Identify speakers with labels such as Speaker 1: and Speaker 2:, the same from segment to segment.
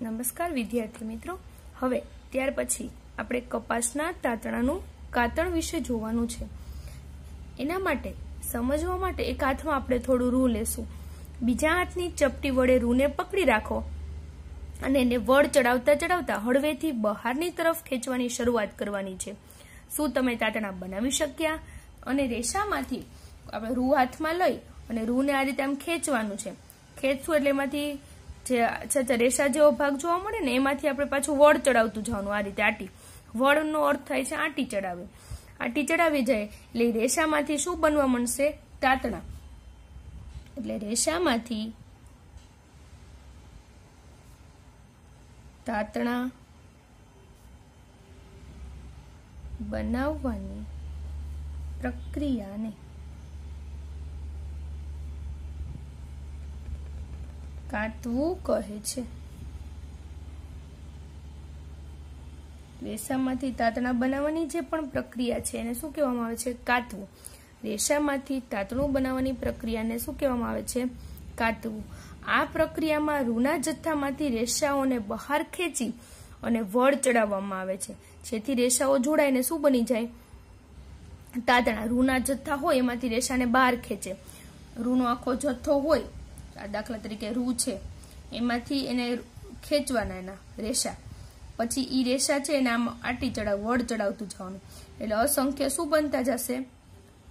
Speaker 1: નમસ્કાર વિદ્યાર્થી મિત્રો, હવે ત્યાર પછી આપણે કપાસના તાતણાનું કાતણ વિશે જોવાનું છે. એના માટે સમજવા માટે એક હાથમાં આપણે થોડું રૂ લેશું, બીજા હાથની ચપટી વડે રૂને પકડી રાખો અને એને વળ ચડાવતા ચડાવતા હળવેથી બહારની તરફ ખેંચવાની શરૂઆત કરવાની છે. શું તમે તાતણા બનાવી શક્યા? અને રેસામાંથી આપણે રૂ હાથમાં લઈ અને રૂને આ રીતે આમ ખેંચવાનું છે. ખેંચશું એટલે એમાંથી જે રેસા જેવો ભાગ જોવા મળે ને એમાંથી આપણે પાછું વળ ચડાવતું જવાનું. આ રીતે આટી, વળનો અર્થ થાય છે આટી ચડાવે. આટી ચડાવી જાય એટલે રેસામાંથી શું બનવા મળશે? તાતણા. એટલે રેસામાંથી તાતણા બનાવવાની પ્રક્રિયાને કાતવું કહે છે. રેસામાંથી તાતણા બનાવવાની જે પણ પ્રક્રિયા છે એને શું કહેવામાં આવે છે? કાતવું. રેસામાંથી તાતણું બનાવવાની પ્રક્રિયાને શું કહેવામાં આવે છે? કાતવું. આ પ્રક્રિયામાં રૂના જથ્થામાંથી રેસાઓને બહાર ખેંચી અને વળ ચડાવવામાં આવે છે, જેથી રેસાઓ જોડાઈને શું બની જાય? તાતણા. રૂના જથ્થા હોય એમાંથી રેસાને બહાર ખેંચે. રૂનો આખો જથ્થો હોય, દાખલા તરીકે રૂ છે, એમાંથી એને ખેંચવાના એના રેસા, પછી ઈ રેસા છે એને આમ આટી ચડાવ, વળ ચડાવતું જવાનું, એટલે અસંખ્ય શું બનતા જશે?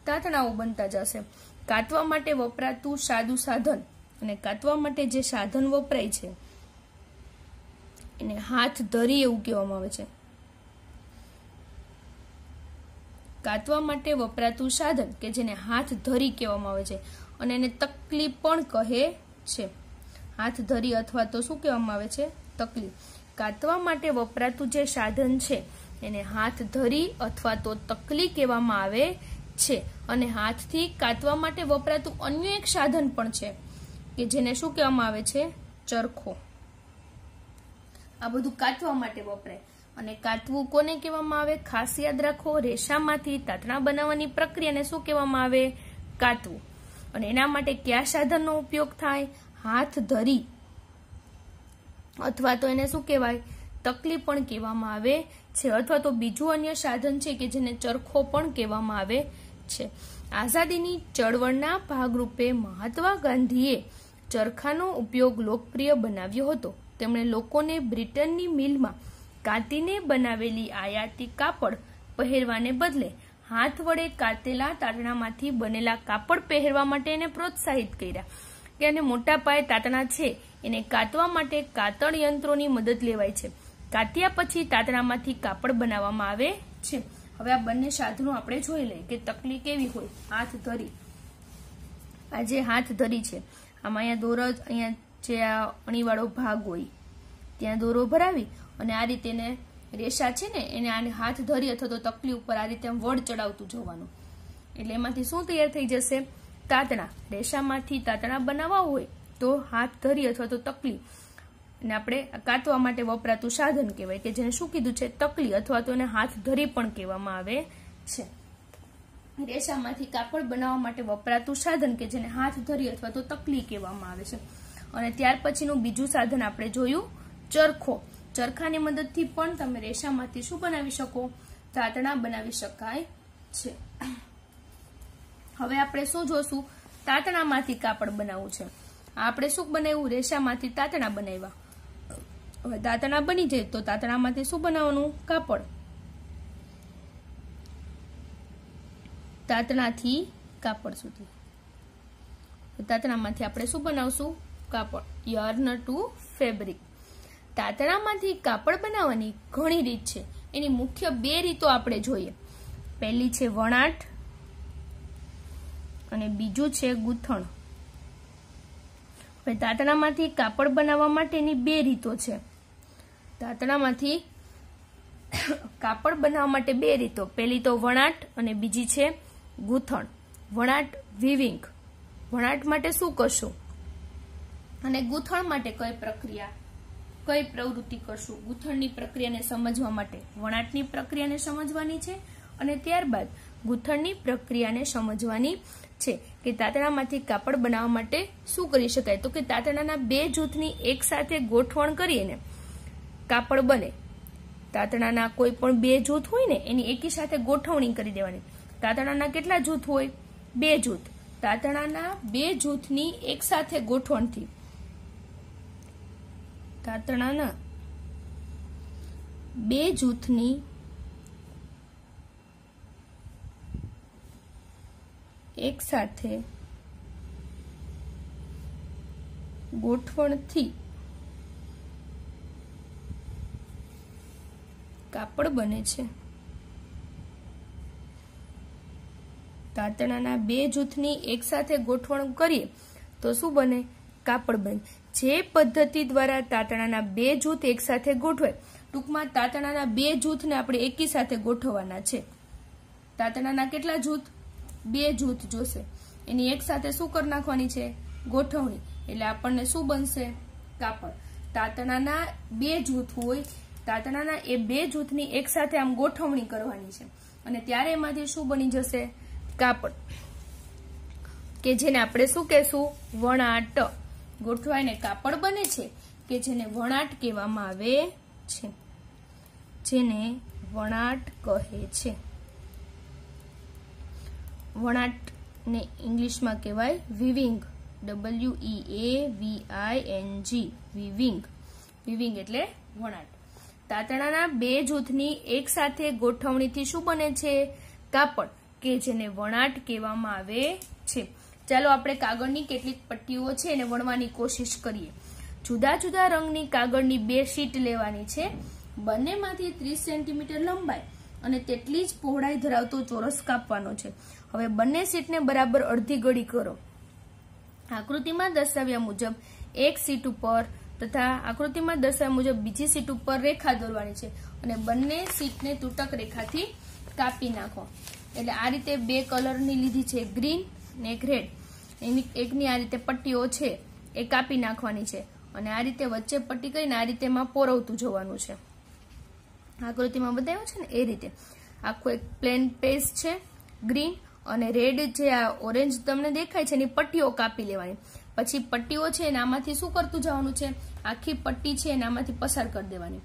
Speaker 1: તાતણાઓ બનતા જશે. કાતવા માટે વપરાતું સાદું સાધન, અને કાતવા માટે જે સાધન વપરાય છે એને હાથ ધરી એવું કહેવામાં આવે છે. કાતવા માટે વપરાતું સાધન કે જેને હાથ ધરી કહેવામાં આવે છે, અને એને તકલી પણ કહે છે. હાથ ધરી અથવા તો શું કહેવામાં આવે છે? તકલી. કાતવા માટે વપરાતું જે સાધન છે એને હાથ ધરી અથવા તો તકલી કહેવામાં આવે છે. અને હાથથી કાતવા માટે વપરાતું અન્ય એક સાધન પણ છે કે જેને શું કહેવામાં આવે છે? ચરખો. આ બધું કાતવા માટે વપરાય. અને કાતવું કોને કહેવામાં આવે? ખાસ યાદ રાખો, રેસામાંથી તાતણા બનાવવાની પ્રક્રિયાને શું કહેવામાં આવે? કાતવું. અને એના માટે કયા સાધનનો ઉપયોગ થાય? હાથ ધરી અથવા તો એને શું કહેવાય? તકલી પણ કહેવામાં આવે છે, અથવા તો બીજું અન્ય સાધન છે કે જેને ચરખો પણ કહેવામાં આવે છે. આઝાદીની ચળવળના ભાગરૂપે મહાત્મા ગાંધીએ ચરખાનો ઉપયોગ લોકપ્રિય બનાવ્યો હતો. તેમણે લોકોને બ્રિટનની મિલમાં કાતીને બનાવેલી આયાતી કાપડ પહેરવાને બદલે હાથ વડે કાતેલા તાતણામાંથી બનેલા કાપડ પહેરવા માટે એને પ્રોત્સાહિત કર્યા. કે અને મોટા પાયે તાતણા છે એને કાતવા માટે કાતણ યંત્રોની મદદ લેવાય છે. કાત્યા પછી તાતણામાંથી કાપડ બનાવવામાં આવે છે. હવે આ બંને સાધનો આપણે જોઈ લઈએ કે તકલી કેવી હોય. હાથ ધરી. આ જે હાથ ધરી છે, આમાં અહીંયા દોરો, અહીંયા જે આ અણીવાળો ભાગ હોય ત્યાં દોરો ભરાવી અને આ રીતે એને રેસા છે ને એને આને હાથ ધરી અથવા તો તકલી ઉપર આ રીતે વળ ચડાવતું જવાનું, એટલે એમાંથી શું તૈયાર થઈ જશે? તાતણા. રેસામાંથી તાતણા બનાવવા હોય તો હાથ ધરી અથવા તો તકલી, અને આપણે કાતવા માટે વપરાતું સાધન કહેવાય કે જેને શું કીધું છે? તકલી, અથવા તો એને હાથ ધરી પણ કહેવામાં આવે છે. રેસામાંથી કાપડ બનાવવા માટે વપરાતું સાધન કે જેને હાથ ધરી અથવા તો તકલી કહેવામાં આવે છે. અને ત્યાર પછીનું બીજું સાધન આપણે જોયું, ચરખો. ચરખાની મદદથી પણ તમે રેસામાંથી શું બનાવી શકો? તાતણા બનાવી શકાય છે. હવે આપણે શું જોશું? તાતણામાંથી કાપડ બનાવવું છે. આપણે શું બનાવ્યું? રેસામાંથી તાતણા બનાવ્યા. હવે તાતણા બની જાય તો તાતણામાંથી શું બનાવવાનું? કાપડ. તાતણાથી કાપડ સુધી. તાતણામાંથી આપણે શું બનાવશું? કાપડ. યર્ન ટુ ફેબ્રિક. તાતણામાંથી કાપડ બનાવવાની ઘણી રીત છે. એની મુખ્ય બે રીતો આપણે જોઈએ. પહેલી છે વણાટ અને બીજું છે ગૂંથણ. હવે તાતણામાંથી કાપડ બનાવવા માટેની બે રીતો છે. તાતણામાંથી કાપડ બનાવવા માટે બે રીતો. પહેલી તો વણાટ અને બીજી છે ગૂંથણ. વણાટ, વીવિંગ. વણાટ માટે શું કરશું અને ગૂંથણ માટે કઈ પ્રક્રિયા, કઈ પ્રવૃત્તિ કરશું? ગૂંથણની પ્રક્રિયાને સમજવા માટે વણાટની પ્રક્રિયાને સમજવાની છે અને ત્યારબાદ ગૂંથણની પ્રક્રિયાને સમજવાની છે કે તાતણામાંથી કાપડ બનાવવા માટે શું કરી શકાય. તો કે તાતણાના બે જૂથની એક સાથે ગોઠવણ કરીને કાપડ બને. તાતણાના કોઈ પણ બે જૂથ હોય ને એની એકી સાથે ગોઠવણી કરી દેવાની. તાતણાના કેટલા જૂથ હોય? બે જૂથ. તાતણાના બે જૂથની એક સાથે ગોઠવણથી તાતણાના બે જૂથની એક સાથે ગોઠવણથી કાપડ બને છે. તાતણાના બે જૂથની એક સાથે ગોઠવણ કરીએ તો શું બને? કાપડ બને. જે પદ્ધતિ દ્વારા તાતણાના બે જૂથ એક સાથે ગોઠવાય, ટૂંકમાં તાતણાના બે જૂથને આપણે એકી સાથે ગોઠવવાના છે. તાતણાના કેટલા જૂથ? બે જૂથ જોશે. એની એક સાથે શું કરી નાખવાની છે? ગોઠવણી. એટલે આપણને શું બનશે? કાપડ. તાતણાના બે જૂથ હોય, તાતણાના એ બે જૂથની એક સાથે આમ ગોઠવણી કરવાની છે અને ત્યારે એમાંથી શું બની જશે? કાપડ, કે જેને આપણે શું કહેશું? વણાટ. ગોઠવાઈને કાપડ બને છે કે જેને વણાટ કહેવામાં આવે છે, જેને વણાટ કહે છે. વણાટને ઇંગ્લિશમાં કહેવાય વીવિંગ. WEAVING. વીવિંગ. વીવિંગ એટલે વણાટ. તાતણાના બે જૂથની એક સાથે ગોઠવણીથી શું બને છે? કાપડ, કે જેને વણાટ કહેવામાં આવે છે. ચાલો આપણે કાગળની કેટલીક પટ્ટીઓ છે એને વણવાની કોશિશ કરીએ. જુદા જુદા રંગની કાગળની બે શીટ લેવાની છે. બંનેમાંથી 30 સેન્ટીમીટર લંબાઈ અને તેટલી જ પહોળાઈ ધરાવતો ચોરસ કાપવાનો છે. હવે બંને શીટને બરાબર અડધી ગળી કરો. આકૃતિમાં દર્શાવ્યા મુજબ એક શીટ ઉપર તથા આકૃતિમાં દર્શાવ્યા મુજબ બીજી શીટ ઉપર રેખા દોરવાની છે અને બંને શીટને તૂટક રેખાથી કાપી નાખો. એટલે આ રીતે બે કલરની લીધી છે, ગ્રીન ને એક રેડ. એકની આ રીતે પટ્ટીઓ છે એ કાપી નાખવાની છે અને આ રીતે વચ્ચે પટ્ટી કરીને આ રીતે એમાં પોરવતું જવાનું છે. આકૃતિમાં બતાવ્યું છે ને એ રીતે આખું એક પ્લેન પેજ છે. ગ્રીન અને રેડ જે આ ઓરેન્જ તમને દેખાય છે એની પટ્ટીઓ કાપી લેવાની. પછી પટ્ટીઓ છે એનામાંથી શું કરતું જવાનું છે? આખી પટ્ટી છે એનામાંથી પસાર કરી દેવાની.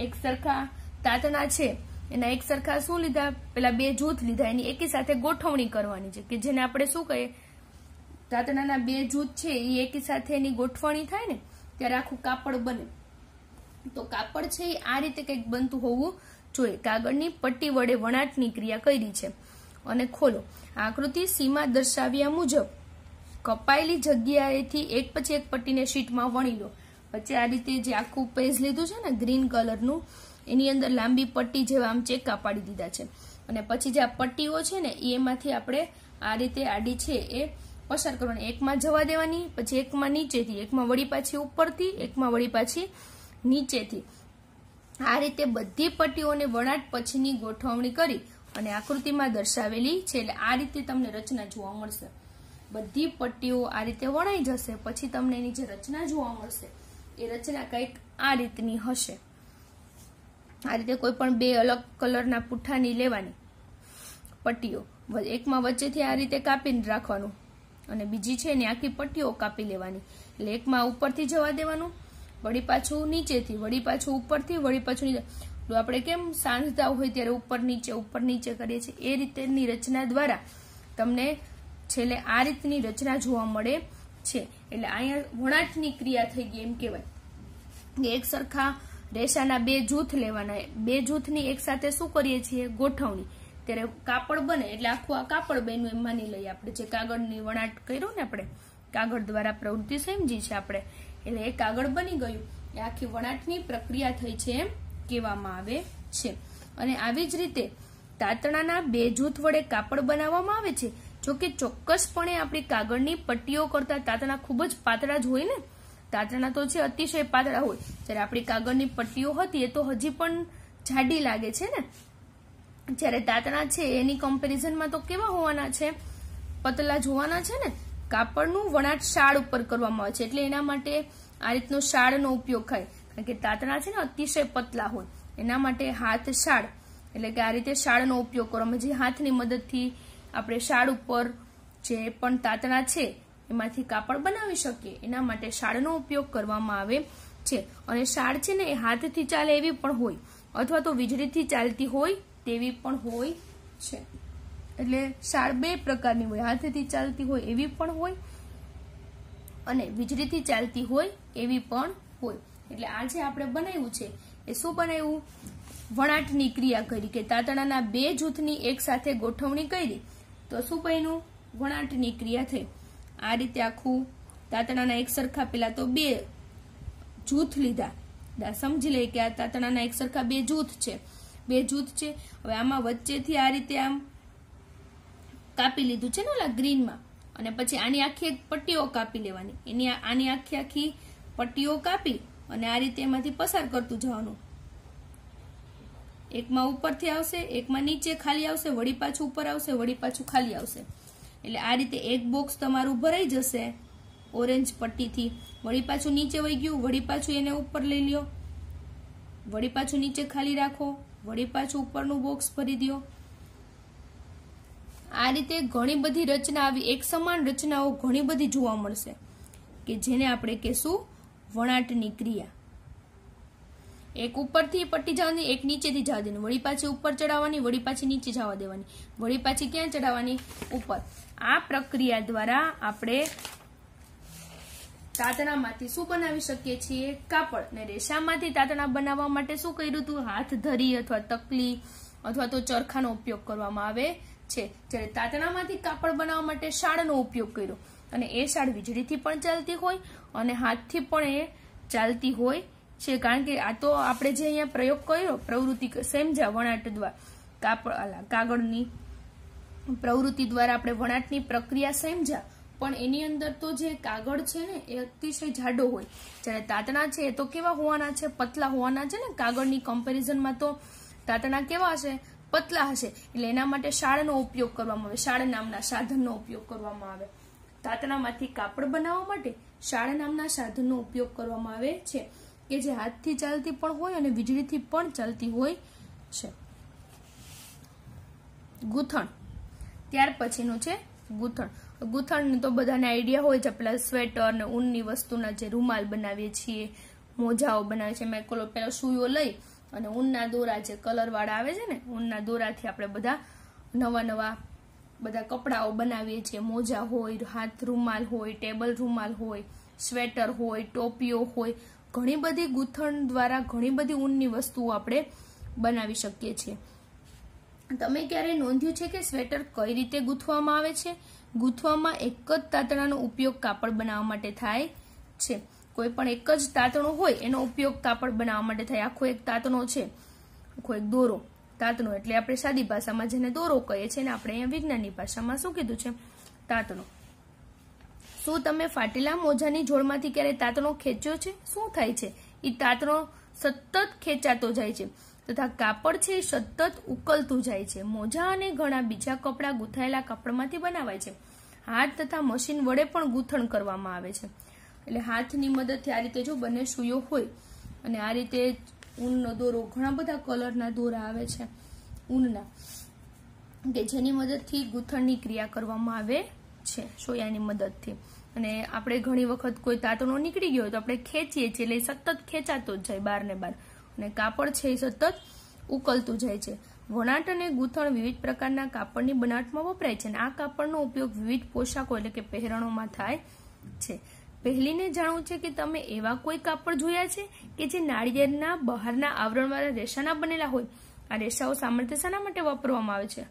Speaker 1: એક સરખા તાતણા છે એના એક સરખા શું લીધા? પેલા બે જૂથ લીધા, એની એકી સાથે ગોઠવણી કરવાની છે, કે જેને આપણે શું કહીએ? તાતણાના બે જૂથ છે એ એકી સાથે એની ગોઠવણી થાય ને ત્યારે આખું કાપડ બને. તો કાપડ છે એ આ રીતે કંઈક બનતું હોવું જોઈએ. કાગળની પટ્ટી વડે વણાટની ક્રિયા કરી છે અને ખોલો. આકૃતિ સીમા દર્શાવ્યા મુજબ કપાયેલી જગ્યાએથી એક પછી એક પટ્ટીને શીટમાં વણી લો. પછી આ રીતે જે આખું પેજ લીધું છે ને ગ્રીન કલરનું, એની અંદર લાંબી પટ્ટી જેવા આમ ચેકા પાડી દીધા છે અને પછી જે આ પટ્ટીઓ છે ને એમાંથી આપણે આ રીતે આડી છે એ પસાર કરવાની. એકમાં જવા દેવાની, પછી એકમાં નીચેથી, એકમાં વળી પાછી ઉપરથી, એકમાં વળી પાછી નીચેથી. આ રીતે બધી પટ્ટીઓને વણાટ પછીની ગોઠવણી કરી અને આકૃતિમાં દર્શાવેલી છે. એટલે આ રીતે તમને રચના જોવા મળશે. બધી પટ્ટીઓ આ રીતે વણાઈ જશે પછી તમને એની જે રચના જોવા મળશે એ રચના કંઈક આ રીતની હશે. આ રીતે કોઈ પણ બે અલગ કલરના પુઠ્ઠાની લેવાની પટ્ટીઓ, એકમાં વચ્ચેથી આ રીતે કાપીને રાખવાનું અને બીજી છે એની આખી પટ્ટીઓ કાપી લેવાની. એટલે એકમાં ઉપરથી જવા દેવાનું, વળી પાછું નીચેથી, વળી પાછું ઉપરથી, વળી પાછું નીચે. આપણે કેમ સાંધતા હોય ત્યારે ઉપર નીચે કરીએ છીએ એ રીતેની રચના દ્વારા તમને છેલ્લે આ રીતની રચના જોવા મળે છે. એટલે અહીંયા વણાટની ક્રિયા થઈ ગઈ એમ કહેવાય. એક સરખા રેસાના બે જૂથ લેવાના, બે જૂથની એક સાથે શું કરીએ છીએ? ગોઠવણી. ત્યારે કાપડ બને. એટલે આખું આ કાપડ બન્યું એમ માની લઈએ આપણે. જે કાગળની વણાટ કર્યું ને આપણે, કાગળ દ્વારા પ્રવૃત્તિ સમજી છે આપણે, એટલે એ કાગળ બની ગયું. એ આખી વણાટની પ્રક્રિયા થઈ છે એમ કહેવામાં આવે છે. અને આવી જ રીતે તાતણાના બે જૂથ વડે કાપડ બનાવવામાં આવે છે. જોકે ચોક્કસપણે આપણી કાગળની પટ્ટીઓ કરતા તાતણા ખૂબ જ પાતળા જ હોય ને. તાતણા તો છે અતિશય પાતળા હોય, જ્યારે આપણી કાગળની પટ્ટીઓ હતી એ તો હજી પણ જાડી લાગે છે ને. જ્યારે તાતણા છે એની કમ્પેરિઝનમાં તો કેવા હોવાના છે? પતલા જ હોવાના છે ને. કાપડનું વણાટ શાળ ઉપર કરવામાં આવે છે એટલે એના માટે આ રીતનો શાળનો ઉપયોગ થાય. કારણ કે તાતણા છે ને અતિશય પતલા હોય, એના માટે હાથ શાળ, એટલે કે આ રીતે શાળનો ઉપયોગ કરવામાં, જે હાથની મદદથી આપણે શાળ ઉપર જે પણ તાતણા છે એમાંથી કાપડ બનાવી શકીએ એના માટે શાળનો ઉપયોગ કરવામાં આવે છે. અને શાળ છે ને એ હાથથી ચાલે એવી પણ હોય અથવા તો વીજળીથી ચાલતી હોય તેવી પણ હોય છે. એટલે શાળ બે પ્રકારની હોય, હાથથી ચાલતી હોય એવી પણ હોય અને વીજળીથી ચાલતી હોય એવી પણ હોય. એટલે આ જે આપણે બનાવ્યું છે એ શું બનાવ્યું? વણાટની ક્રિયા કરી કે તાતણાના બે જૂથની એક સાથે ગોઠવણી કરી તો શું બન્યું? વણાટની ક્રિયા થઈ. આ રીતે આખું તાતણાના એક સરખા પેલા તો બે જૂથ લીધા, સમજી લઈએ કે આ તાતણાના એક સરખા બે જૂથ છે. હવે આમાં વચ્ચેથી આ રીતે આમ કાપી લીધું છે ને ઓલા ગ્રીનમાં, અને પછી આની આખી એક પટ્ટીઓ કાપી લેવાની. આની આખી પટ્ટીઓ કાપી અને આ રીતે એમાંથી પસાર કરતું જવાનું. એકમાં ઉપરથી આવશે, એકમાં નીચે ખાલી આવશે, વળી પાછું ઉપર આવશે, વળી પાછું ખાલી આવશે. એટલે આ રીતે એક બોક્સ તમારું ભરાઈ જશે ઓરેન્જ પટ્ટીથી. વળી પાછું નીચે વહી ગયું, વળી પાછું એને ઉપર લઈ લ્યો, વળી પાછું નીચે ખાલી રાખો, વળી પાછું ઉપરનું બોક્સ ભરી દો. આ રીતે ઘણી બધી રચના આવી, એક સમાન રચનાઓ ઘણી બધી જોવા મળશે કે જેને આપણે કહેશું વણાટની ક્રિયા. એક ઉપરથી પટ્ટી જવાની, એક નીચેથી જવા દેવાની, વળી પાછી ઉપર ચડાવવાની, વળી પાછી નીચે જવા દેવાની, વળી પાછી ક્યાં ચડાવવાની? ઉપર. આ પ્રક્રિયા દ્વારા આપણે તાતણામાંથી શું બનાવી શકીએ છીએ? કાપડ. ને રેશામાંથી તાતણા બનાવવા માટે શું કર્યું હતું? હાથ ધરી અથવા તકલી અથવા તો ચરખાનો ઉપયોગ કરવામાં આવે છે. જ્યારે તાતણામાંથી કાપડ બનાવવા માટે શાળનો ઉપયોગ કર્યો, અને એ શાળ વીજળીથી પણ ચાલતી હોય અને હાથથી પણ એ ચાલતી હોય છે. કારણ કે આ તો આપણે જે અહીંયા પ્રયોગ કર્યો, પ્રવૃત્તિ સમજ્યા વણાટ દ્વારા, કાગળની પ્રવૃત્તિ દ્વારા આપણે વણાટની પ્રક્રિયા સમજ્યા, પણ એની અંદર તો જે કાગળ છે ને એ અતિશય જાડો હોય. જ્યારે તાતણા છે એ તો કેવા હોવાના છે? પતલા હોવાના છે ને. કાગળની કમ્પેરિઝનમાં તો તાતણા કેવા હશે? પતલા હશે. એટલે એના માટે શાળનો ઉપયોગ કરવામાં આવે, શાળ નામના સાધનનો ઉપયોગ કરવામાં આવે. તાતણામાંથી કાપડ બનાવવા માટે શાળ નામના સાધનનો ઉપયોગ કરવામાં આવે છે કે જે હાથથી ચાલતી પણ હોય અને વીજળીથી પણ ચાલતી હોય છે. ગૂંથણ. ત્યાર પછીનું છે ગૂંથણ. ગૂંથણ તો બધાને આઈડિયા હોય છે, પેલા સ્વેટર ને ઊનની વસ્તુના જે રૂમાલ બનાવીએ છીએ, મોજાઓ બનાવે છે. મેં પેલો સુયો લઈ અને ઊનના દોરા જે કલર વાળા આવે છે ને, ઊનના દોરાથી આપણે બધા નવા બધા કપડાઓ બનાવીએ છીએ. મોજા હોય, હાથ રૂમાલ હોય, ટેબલ રૂમાલ હોય, સ્વેટર હોય, ટોપીઓ હોય. ઘણી બધી ગૂંથણ દ્વારા ઘણી બધી ઊનની વસ્તુઓ આપણે બનાવી શકીએ છીએ. તમે ક્યારે નોંધ્યું છે કે સ્વેટર કઈ રીતે ગૂંથવામાં આવે છે? ગૂંથવામાં એક જ તાતણાનો ઉપયોગ કાપડ બનાવવા માટે થાય છે. કોઈ પણ એક જ તાતણો હોય એનો ઉપયોગ કાપડ બનાવવા માટે થાય. આખો એક તાતણો છે, આખો એક દોરો, તાતણો એટલે આપણે સાદી ભાષામાં જેને દોરો કહીએ છીએ ને આપણે અહીંયા વિજ્ઞાનની ભાષામાં શું કીધું છે? તાતણો. શું તમે ફાટેલા મોજાની જોડમાંથી ક્યારે તાતણો ખેંચ્યો છે? શું થાય છે? એ તાતણો સતત ખેંચાતો જાય છે તથા કાપડ છે એ સતત ઉકલતું જાય છે. મોજા અને ઘણા બીજા કપડા ગૂંથાયેલા કાપડમાંથી બનાવાય છે. હાથ તથા મશીન વડે પણ ગૂંથણ કરવામાં આવે છે. એટલે હાથની મદદથી આ રીતે જો બંને સુયો હોય અને આ રીતે ઊનનો દોરો, ઘણા બધા કલરના દોરા આવે છે ઊનના, કે જેની મદદથી ગૂંથણની ક્રિયા કરવામાં આવે છે સોયાની મદદથી. અને આપણે ઘણી વખત કોઈ તાતણો નીકળી ગયો તો આપણે ખેંચીએ છીએ, એટલે સતત ખેંચાતો જ જાય બાર ને બાર, અને કાપડ છે એ સતત ઉકલતું જાય છે. વણાટ અને ગૂંથણ વિવિધ પ્રકારના કાપડની બનાવટમાં વપરાય છે, અને આ કાપડનો ઉપયોગ વિવિધ પોશાકો એટલે કે પહેરણોમાં થાય છે. પહેલીને જાણવું છે કે તમે એવા કોઈ કાપડ જોયા છે કે જે નાળિયેરના બહારના આવરણવાળા રેશાના બનેલા હોય? આ રેશાઓ સામાન્ય શાના માટે વાપરવામાં આવે છે?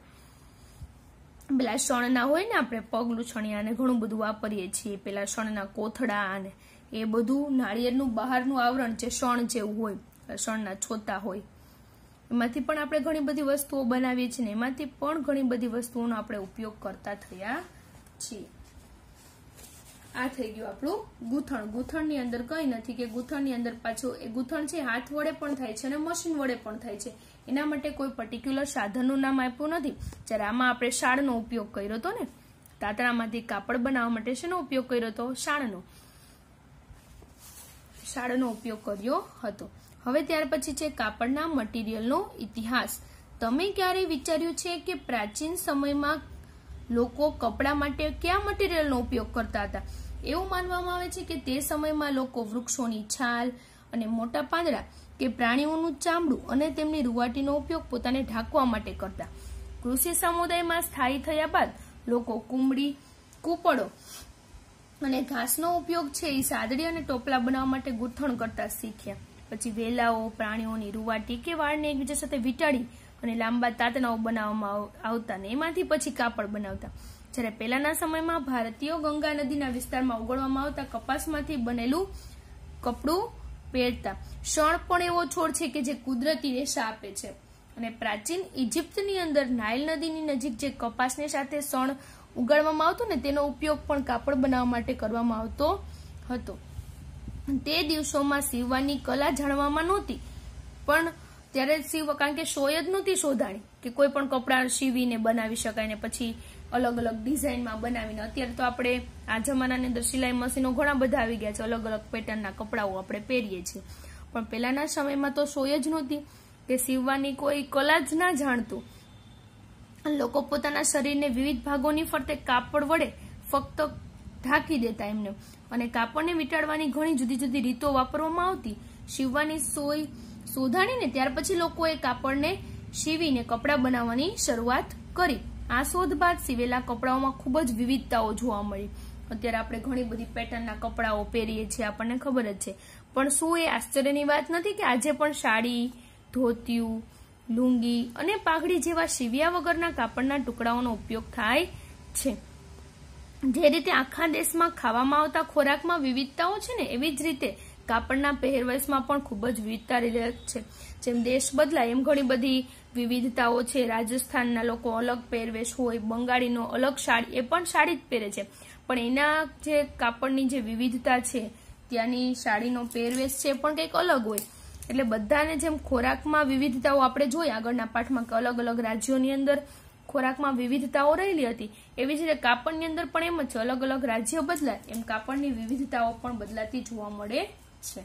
Speaker 1: પેલા શણના હોય ને, આપણે પગલું છણિયા ને ઘણું બધું વાપરીએ છીએ, પેલા શણના કોથળા અને એ બધું નાળિયેરનું બહારનું આવરણ જે શણ જેવું હોય, શણના છોતા હોય, એમાંથી પણ આપણે ઘણી બધી વસ્તુઓ બનાવીએ છીએ ને એમાંથી પણ ઘણી બધી વસ્તુઓનો આપણે ઉપયોગ કરતા થયા છીએ. આ થઈ ગયું આપણું ગૂંથણ. ગૂંથણની અંદર કઈ નથી કે ગૂંથણની અંદર પાછું એ ગૂંથણ છે હાથ વડે પણ થાય છે અને મશીન વડે પણ થાય છે. એના માટે કોઈ પર્ટિક્યુલર સાધનનું નામ આપ્યું નથી. જ્યારે આમાં આપણે શાળનો ઉપયોગ કર્યો હતો ને, તાતણામાંથી કાપડ બનાવવા માટે શેનો ઉપયોગ કર્યો હતો? શાળનો ઉપયોગ કર્યો હતો. હવે ત્યાર પછી છે કાપડના મટીરિયલનો ઇતિહાસ. તમે ક્યારે વિચાર્યું છે કે પ્રાચીન સમયમાં લોકો કપડા માટે કયા મટીરિયલનો ઉપયોગ કરતા હતા? એવું માનવામાં આવે છે કે તે સમયમાં લોકો વૃક્ષોની છાલ અને મોટા પાંદડા કે પ્રાણીઓનું ચામડું અને તેમની રૂંવાટીનો ઉપયોગ પોતાને ઢાંકવા માટે કરતા. કૃષિ સમુદાયમાં સ્થાયી થયા બાદ લોકો કુંબળી, કૂપળો અને ઘાસનો ઉપયોગ છે એ સાદડી અને ટોપલા બનાવવા માટે ગૂંથણ કરતા શીખ્યા. પછી વેલાઓ, પ્રાણીઓની રૂંવાટી કે વાળને એકબીજા સાથે વીંટાળી અને લાંબા તાતણાઓ બનાવવામાં આવતા ને એમાંથી પછી કાપડ બનાવતા. જ્યારે પહેલાના સમયમાં ભારતીયો ગંગા નદીના વિસ્તારમાં ઉગાડવામાં આવતા કપાસમાંથી બનેલું કપડું પહેરતા. શણ પણ એવો છોડ છે કે જે કુદરતી રેશા આપે છે અને પ્રાચીન ઇજિપ્તની અંદર નાઇલ નદીની નજીક જે કપાસની સાથે શણ ઉગાડવામાં આવતું ને તેનો ઉપયોગ પણ કાપડ બનાવવા માટે કરવામાં આવતો હતો. તે દિવસોમાં સીવવાની કલા જાણવામાં નહોતી, પણ ત્યારે કારણ કે સોય જ નહોતી શોધાણી કે કોઈ પણ કપડા સીવીને બનાવી શકાય ને પછી અલગ અલગ ડિઝાઇનમાં બનાવીને. અત્યારે તો આપણે આ જમાનાની અંદર સિલાઈ મશીનો ઘણા બધા આવી ગયા છે, અલગ અલગ પેટર્નના કપડાઓ આપણે પહેરીએ છીએ. પણ પહેલાના સમયમાં તો સોય જ નહોતી કે સીવવાની કોઈ કલા જ ના જાણતું. લોકો પોતાના શરીરને વિવિધ ભાગોની ફરતે કાપડ વડે ફક્ત ઢાંકી દેતા એમને, અને કાપડને વીંટાળવાની ઘણી જુદી જુદી રીતો વાપરવામાં આવતી. સીવવાની સોય શોધાણીને ત્યાર પછી લોકોએ કાપડને સીવીને કપડા બનાવવાની શરૂઆત કરી. આ શોધ બાદ સીવેલા કપડાઓમાં ખૂબ જ વિવિધતાઓ જોવા મળી. અત્યારે આપણે ઘણી બધી પેટર્નના કપડાઓ પહેરીએ છીએ, આપણને ખબર જ છે. પણ શું એ આશ્ચર્યની વાત નથી કે આજે પણ સાડી, ધોતિયું, લુંગી અને પાઘડી જેવા સીવ્યા વગરના કાપડના ટુકડાઓનો ઉપયોગ થાય છે. જે રીતે આખા દેશમાં ખાવામાં આવતા ખોરાકમાં વિવિધતાઓ છે ને, એવી જ રીતે કાપડના પહેરવેશમાં પણ ખૂબ જ વિવિધતા રહેલી છે. જેમ દેશ બદલાય એમ ઘણી બધી વિવિધતાઓ છે. રાજસ્થાનના લોકો અલગ પહેરવેશ હોય, બંગાળીનો અલગ સાડી, એ પણ સાડી જ પહેરે છે, પણ એના જે કાપડની જે વિવિધતા છે, ત્યાંની સાડીનો પહેરવેશ છે પણ કંઈક અલગ હોય. એટલે બધાને જેમ ખોરાકમાં વિવિધતાઓ આપણે જોઈ આગળના પાઠમાં કે અલગ અલગ રાજ્યોની અંદર ખોરાકમાં વિવિધતાઓ રહેલી હતી, એવી જ રીતે કાપડની અંદર પણ એમ જ છે. અલગ અલગ રાજ્ય બદલાય એમ કાપડની વિવિધતાઓ પણ બદલાતી જોવા મળે છે.